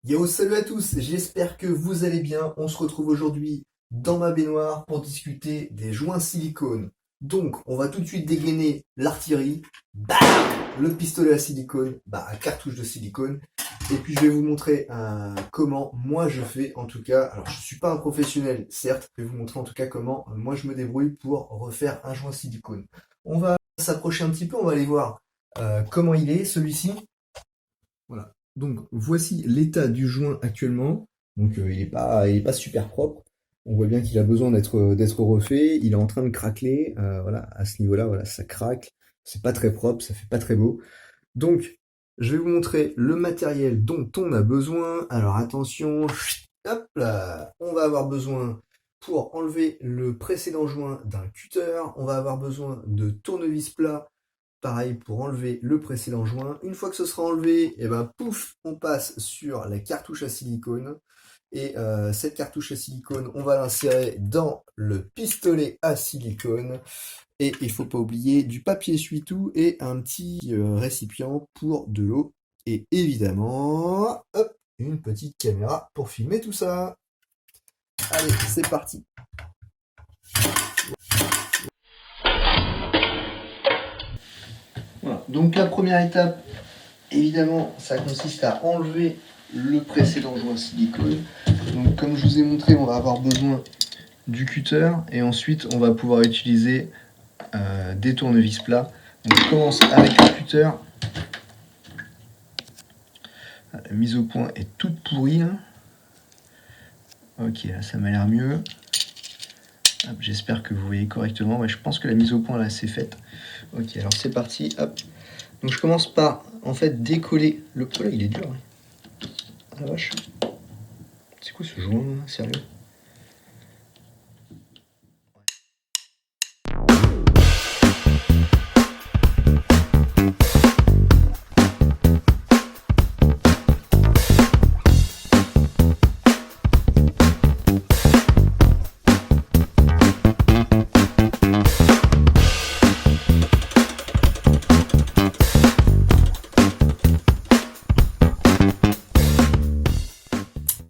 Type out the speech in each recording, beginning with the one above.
Yo, salut à tous, j'espère que vous allez bien. On se retrouve aujourd'hui dans ma baignoire pour discuter des joints silicone. Donc, on va tout de suite dégainer l'artillerie, bam, le pistolet à silicone, à cartouche de silicone. Et puis, je vais vous montrer comment moi je fais en tout cas. Alors, je suis pas un professionnel, certes, je vais vous montrer en tout cas comment moi je me débrouille pour refaire un joint silicone. On va s'approcher un petit peu, on va aller voir comment il est celui-ci. Voilà. Donc voici l'état du joint actuellement. Donc il est pas super propre. On voit bien qu'il a besoin d'être refait. Il est en train de craqueler. Voilà, à ce niveau-là, voilà, ça craque. C'est pas très propre, ça fait pas très beau. Donc je vais vous montrer le matériel dont on a besoin. Alors attention, hop là, on va avoir besoin pour enlever le précédent joint d'un cutter. On va avoir besoin de tournevis plat. Pareil pour enlever le précédent joint. Une fois que ce sera enlevé, et ben pouf, on passe sur la cartouche à silicone. Et cette cartouche à silicone, on va l'insérer dans le pistolet à silicone. Et il faut pas oublier du papier essuie-tout et un petit récipient pour de l'eau. Et évidemment, hop, une petite caméra pour filmer tout ça. Allez, c'est parti. Voilà. Donc la première étape, évidemment, ça consiste à enlever le précédent joint silicone. Donc comme je vous ai montré, on va avoir besoin du cutter et ensuite on va pouvoir utiliser des tournevis plats. Donc je commence avec le cutter. La mise au point est toute pourrie. Là. Ok, là ça m'a l'air mieux. J'espère que vous voyez correctement. Ouais, je pense que la mise au point là c'est faite. Ok, alors c'est parti. Hop. Donc je commence par en fait décoller le. Oh là, il est dur. Hein. Ah la vache. C'est quoi ce joint là, sérieux?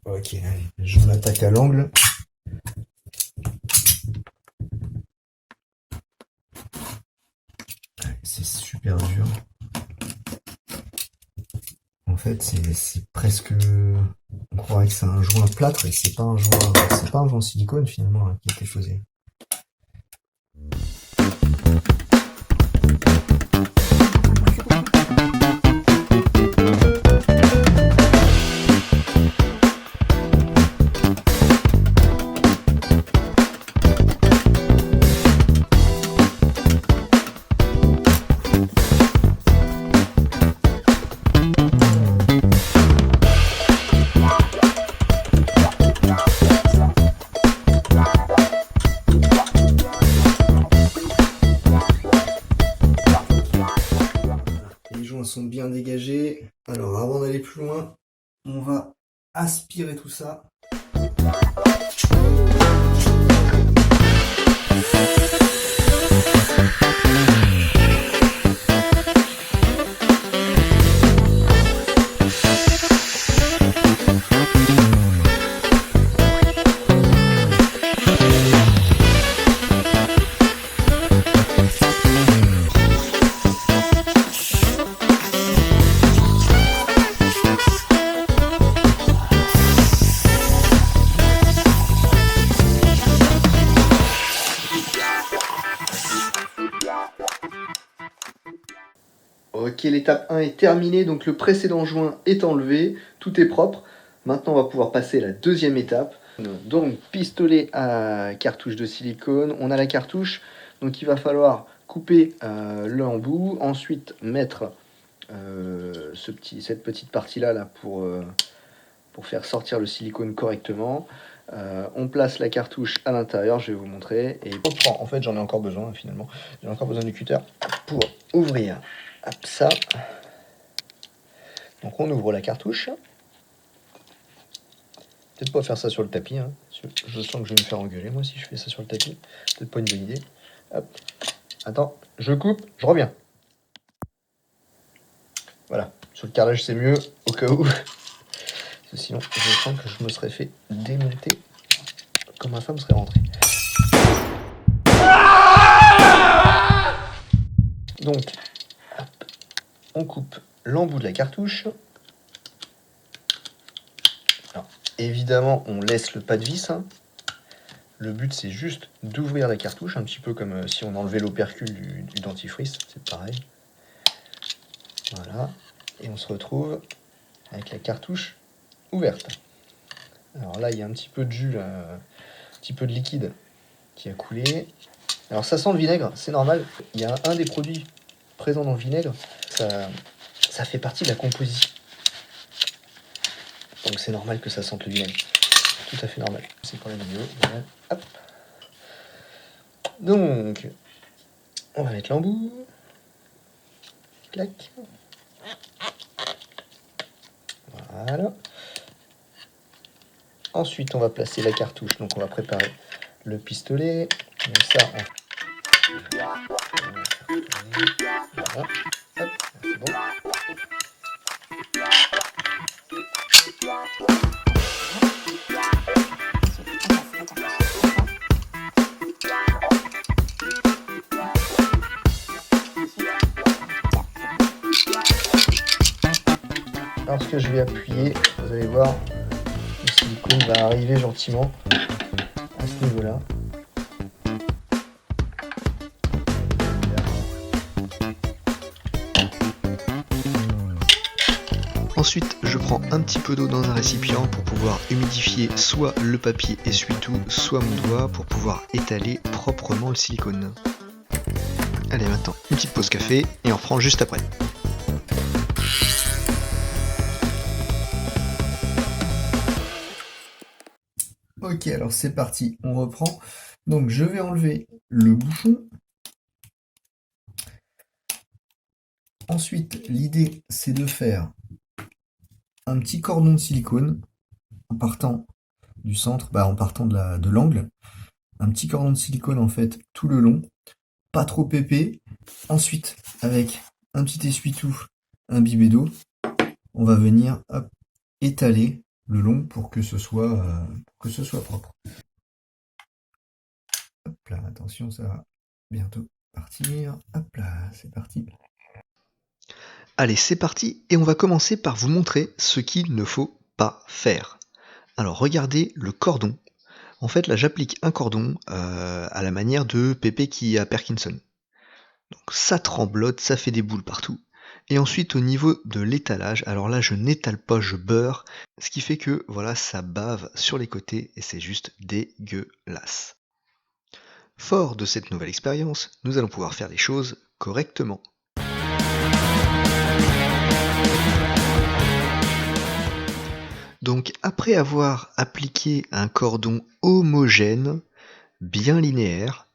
Ok, allez, je m'attaque à l'angle. C'est super dur. En fait, c'est presque. On croirait que c'est un joint plâtre et c'est pas un joint silicone finalement hein, qui a été choisi. Les joints sont bien dégagés. Alors avant d'aller plus loin, on va aspirer tout ça. Ok, l'étape 1 est terminée, donc le précédent joint est enlevé, tout est propre. Maintenant, on va pouvoir passer à la deuxième étape. Donc, pistolet à cartouche de silicone. On a la cartouche, donc il va falloir couper l'embout, ensuite mettre cette petite partie-là là, pour faire sortir le silicone correctement. On place la cartouche à l'intérieur, je vais vous montrer. Et on prend, en fait, j'en ai encore besoin finalement. J'ai encore besoin du cutter pour ouvrir. Hop, ça. Donc on ouvre la cartouche. Peut-être pas faire ça sur le tapis. Hein. Je sens que je vais me faire engueuler moi si je fais ça sur le tapis. Peut-être pas une bonne idée. Hop. Attends, je coupe, je reviens. Voilà. Sur le carrelage c'est mieux, au cas où. Sinon, je sens que je me serais fait démonter quand ma femme serait rentrée. Donc, hop, on coupe l'embout de la cartouche. Alors, évidemment, on laisse le pas de vis. Hein. Le but, c'est juste d'ouvrir la cartouche, un petit peu comme si on enlevait l'opercule du dentifrice. C'est pareil. Voilà. Et on se retrouve avec la cartouche ouverte. Alors là, il y a un petit peu de jus, là, un petit peu de liquide qui a coulé. Alors ça sent le vinaigre, c'est normal. Il y a un des produits présents dans le vinaigre, ça fait partie de la composition. Donc c'est normal que ça sente le vinaigre. Tout à fait normal. C'est pour la vidéo. Voilà. Hop. Donc, on va mettre l'embout. Clac. Voilà. Ensuite, on va placer la cartouche. Donc on va préparer le pistolet. Donc ça, voilà. Hop, c'est bon. Lorsque je vais appuyer, vous allez voir, le silicone va arriver gentiment à ce niveau-là. Ensuite, je prends un petit peu d'eau dans un récipient pour pouvoir humidifier soit le papier essuie-tout, soit mon doigt pour pouvoir étaler proprement le silicone. Allez, maintenant, une petite pause café et on reprend juste après. Ok, alors c'est parti, on reprend. Donc je vais enlever le bouchon. Ensuite, l'idée c'est de faire un petit cordon de silicone en partant du centre, en partant de l'angle. Un petit cordon de silicone en fait tout le long, pas trop épais. Ensuite, avec un petit essuie-tout imbibé d'eau, on va venir hop, étaler le long pour que ce soit propre. Hop là, attention, ça va bientôt partir. Hop là, c'est parti. Allez, c'est parti et on va commencer par vous montrer ce qu'il ne faut pas faire. Alors regardez le cordon. En fait là j'applique un cordon à la manière de Pépé qui a Parkinson. Donc ça tremblote, ça fait des boules partout. Et ensuite au niveau de l'étalage, alors là je n'étale pas, je beurre, ce qui fait que voilà ça bave sur les côtés et c'est juste dégueulasse. Fort de cette nouvelle expérience, nous allons pouvoir faire les choses correctement. Donc après avoir appliqué un cordon homogène, bien linéaire,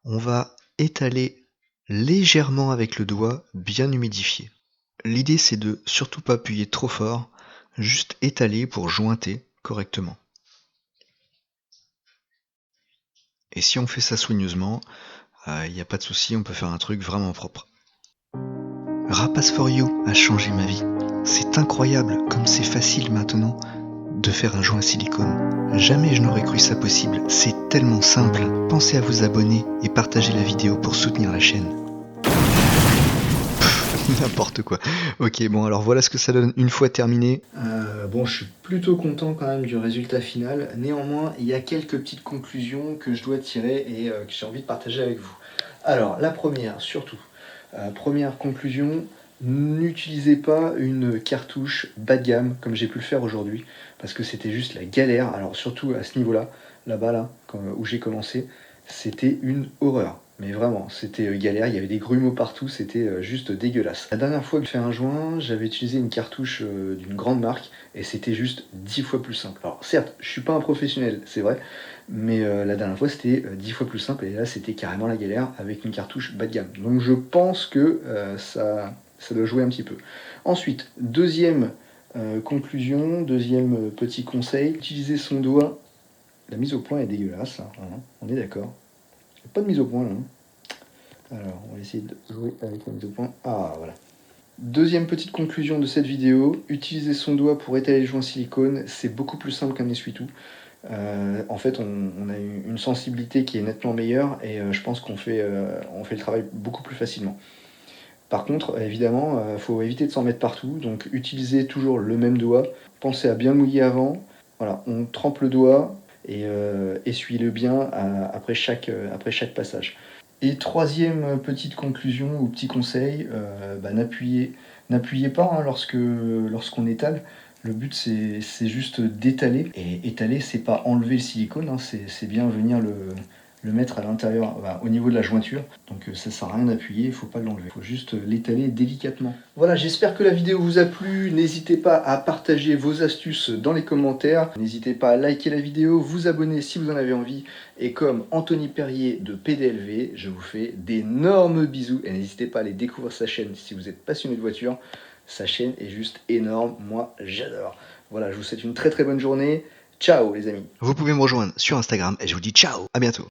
on va étaler légèrement avec le doigt, bien humidifié. L'idée c'est de surtout pas appuyer trop fort, juste étaler pour jointer correctement. Et si on fait ça soigneusement, il n'y a pas de souci, on peut faire un truc vraiment propre. Rapace for You a changé ma vie. C'est incroyable comme c'est facile maintenant de faire un joint silicone. Jamais je n'aurais cru ça possible. C'est tellement simple. Pensez à vous abonner et partager la vidéo pour soutenir la chaîne. N'importe quoi. Ok, bon alors voilà ce que ça donne une fois terminé. Bon, je suis plutôt content quand même du résultat final. Néanmoins, il y a quelques petites conclusions que je dois tirer et que j'ai envie de partager avec vous. Alors, la première, surtout, première conclusion, n'utilisez pas une cartouche bas de gamme comme j'ai pu le faire aujourd'hui, parce que c'était juste la galère. Alors surtout à ce niveau-là, là-bas, là, où j'ai commencé, c'était une horreur. Mais vraiment, c'était galère, il y avait des grumeaux partout, c'était juste dégueulasse. La dernière fois que j'ai fait un joint, j'avais utilisé une cartouche d'une grande marque, et c'était juste 10 fois plus simple. Alors certes, je suis pas un professionnel, c'est vrai, mais la dernière fois c'était 10 fois plus simple, et là c'était carrément la galère avec une cartouche bas de gamme. Donc je pense que ça doit jouer un petit peu. Ensuite, deuxième conclusion, deuxième petit conseil, utiliser son doigt. La mise au point est dégueulasse, hein, on est d'accord. Pas de mise au point là. Alors, on va essayer de jouer avec la mise au point. Ah, voilà. Deuxième petite conclusion de cette vidéo, utiliser son doigt pour étaler les joints silicone, c'est beaucoup plus simple qu'un essuie-tout. En fait, on a une sensibilité qui est nettement meilleure et je pense qu'on fait le travail beaucoup plus facilement. Par contre, évidemment, faut éviter de s'en mettre partout, donc utilisez toujours le même doigt. Pensez à bien mouiller avant. Voilà, on trempe le doigt et essuyez-le bien après chaque passage. Et troisième petite conclusion ou petit conseil, n'appuyez pas hein, lorsqu'on étale. Le but c'est juste d'étaler. Et étaler, c'est pas enlever le silicone, hein, c'est bien venir le mettre à l'intérieur, au niveau de la jointure. Donc ça sert à rien d'appuyer, il faut pas l'enlever. Il faut juste l'étaler délicatement. Voilà, j'espère que la vidéo vous a plu. N'hésitez pas à partager vos astuces dans les commentaires. N'hésitez pas à liker la vidéo, vous abonner si vous en avez envie. Et comme Anthony Perrier de PDLV, je vous fais d'énormes bisous. Et n'hésitez pas à aller découvrir sa chaîne si vous êtes passionné de voiture. Sa chaîne est juste énorme, moi j'adore. Voilà, je vous souhaite une très très bonne journée. Ciao les amis. Vous pouvez me rejoindre sur Instagram et je vous dis ciao, à bientôt.